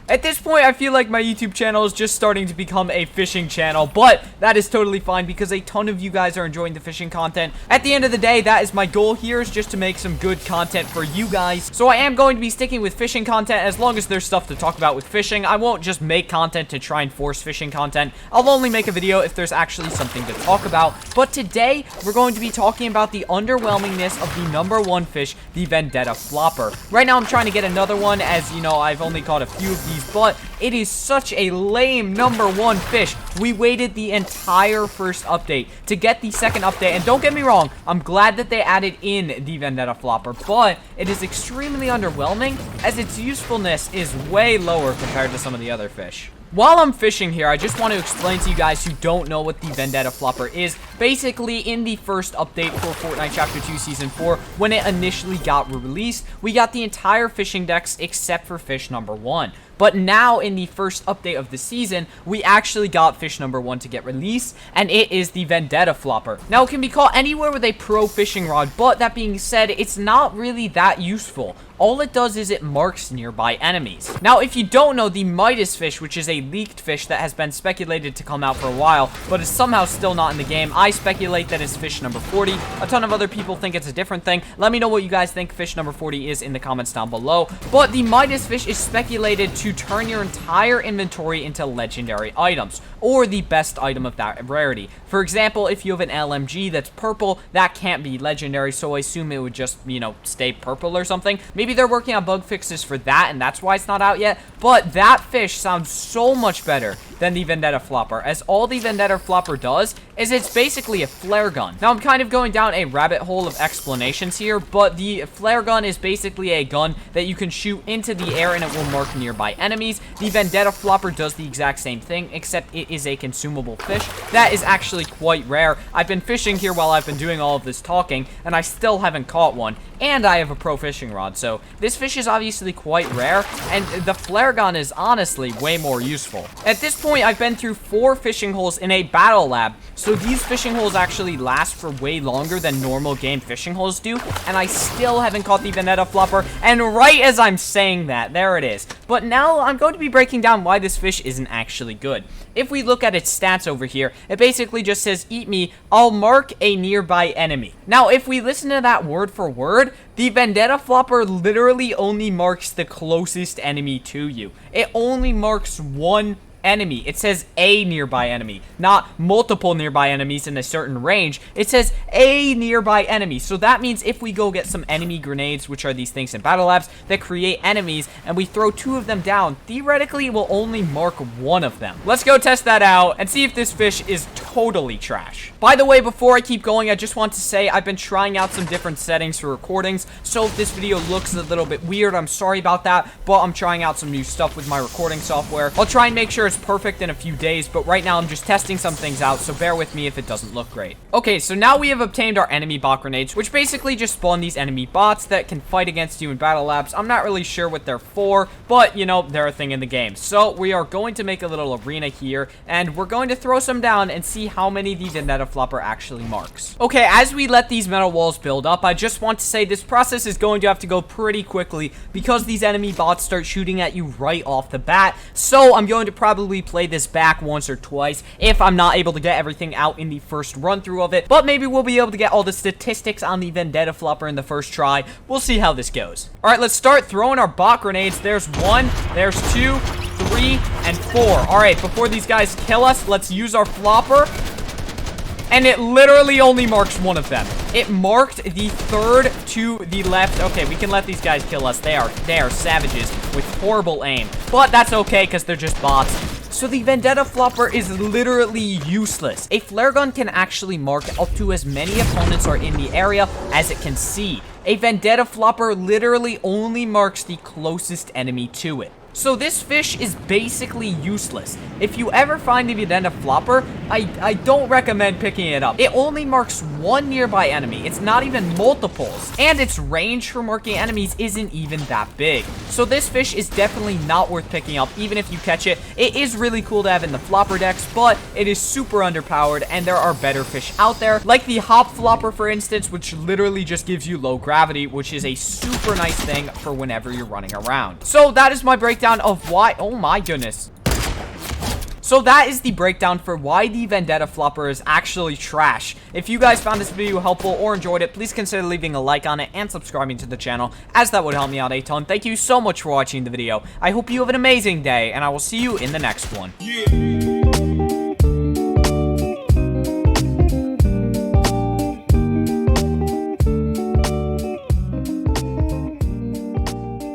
At this point, I feel like my YouTube channel is just starting to become a fishing channel, but that is totally fine because a ton of you guys are enjoying the fishing content. At the end of the day, that is my goal here, is just to make some good content for you guys. So I am going to be sticking with fishing content as long as there's stuff to talk about with fishing. I won't just make content to try and force fishing content. I'll only make a video if there's actually something to talk about. But today, we're going to be talking about the underwhelmingness of the #1 fish, the Vendetta flopper. Right now, I'm trying to get another one, as you know, I've only caught a few of these, but it is such a lame #1 fish. We waited the entire first update to get the second update, and don't get me wrong, I'm glad that they added in the Vendetta flopper, but it is extremely underwhelming as its usefulness is way lower compared to some of the other fish. While I'm fishing here, I just want to explain to you guys who don't know what the Vendetta flopper is. Basically, in the first update for Fortnite Chapter 2 Season 4, when it initially got released, we got the entire fishing decks except for fish #1. But now, in the first update of the season, we actually got fish #1 to get released, and it is the Vendetta flopper. Now, it can be caught anywhere with a pro fishing rod, but that being said, it's not really that useful. All it does is it marks nearby enemies. Now, if you don't know, the Midas fish, which is a leaked fish that has been speculated to come out for a while, but is somehow still not in the game, I speculate that it's fish number 40. A ton of other people think it's a different thing. Let me know what you guys think fish number 40 is in the comments down below. But the Midas fish is speculated to turn your entire inventory into legendary items, or the best item of that rarity. For example, if you have an LMG that's purple, that can't be legendary, so I assume it would just, you know, stay purple or something. Maybe they're working on bug fixes for that, and that's why it's not out yet, but that fish sounds so much better than the Vendetta flopper, as all the Vendetta flopper does is it's basically a flare gun. Now, I'm kind of going down a rabbit hole of explanations here, but the flare gun is basically a gun that you can shoot into the air and it will mark nearby enemies. The Vendetta flopper does the exact same thing, except it is a consumable fish. That is actually quite rare. I've been fishing here while I've been doing all of this talking, and I still haven't caught one, and I have a pro fishing rod, so this fish is obviously quite rare, and the flare gun is honestly way more useful. At this point, I've been through 4 fishing holes in a battle lab, so these fishing holes actually last for way longer than normal game fishing holes do, and I still haven't caught the Vendetta flopper, and right as I'm saying that, there it is. But now I'm going to be breaking down why this fish isn't actually good. If we look at its stats over here, it basically just says, eat me, I'll mark a nearby enemy. Now, if we listen to that word for word, the Vendetta flopper literally only marks the closest enemy to you. It only marks one enemy. It says a nearby enemy, not multiple nearby enemies in a certain range. It says a nearby enemy. So that means if we go get some enemy grenades, which are these things in battle labs that create enemies, and we throw 2 of them down, theoretically it will only mark 1 of them. Let's go test that out and see if this fish is totally trash. By the way, before I keep going, I just want to say I've been trying out some different settings for recordings, so if this video looks a little bit weird, I'm sorry about that, but I'm trying out some new stuff with my recording software. I'll try and make sure it's perfect in a few days, but right now I'm just testing some things out, so bear with me if it doesn't look great. Okay, so now we have obtained our enemy bot grenades, which basically just spawn these enemy bots that can fight against you in battle labs. I'm not really sure what they're for, but you know, they're a thing in the game. So we are going to make a little arena here, and we're going to throw some down and see how many the Vendetta flopper actually marks. Okay, as we let these metal walls build up, I just want to say this process is going to have to go pretty quickly because these enemy bots start shooting at you right off the bat. So I'm going to probably play this back once or twice if I'm not able to get everything out in the first run through of it, but maybe we'll be able to get all the statistics on the Vendetta flopper in the first try. We'll see how this goes. All right, let's start throwing our bot grenades. There's 1, there's 2, 3, and 4. All right, before these guys kill us, let's use our flopper. And it literally only marks 1 of them. It marked the 3rd to the left. Okay, we can let these guys kill us. They are savages with horrible aim. But that's okay, because they're just bots. So the Vendetta flopper is literally useless. A flare gun can actually mark up to as many opponents are in the area as it can see. A Vendetta flopper literally only marks the closest enemy to it. So this fish is basically useless. If you ever find the Vendetta flopper, I don't recommend picking it up. It only marks 1 nearby enemy. It's not even multiples. And its range for marking enemies isn't even that big. So this fish is definitely not worth picking up, even if you catch it. It is really cool to have in the flopper decks, but it is super underpowered, and there are better fish out there, like the hop flopper, for instance, which literally just gives you low gravity, which is a super nice thing for whenever you're running around. So that is my breakdown breakdown of why... Oh, my goodness. So that is the breakdown for why the Vendetta flopper is actually trash. If you guys found this video helpful or enjoyed it, please consider leaving a like on it and subscribing to the channel, as that would help me out a ton. Thank you so much for watching the video. I hope you have an amazing day, and I will see you in the next one. Yeah.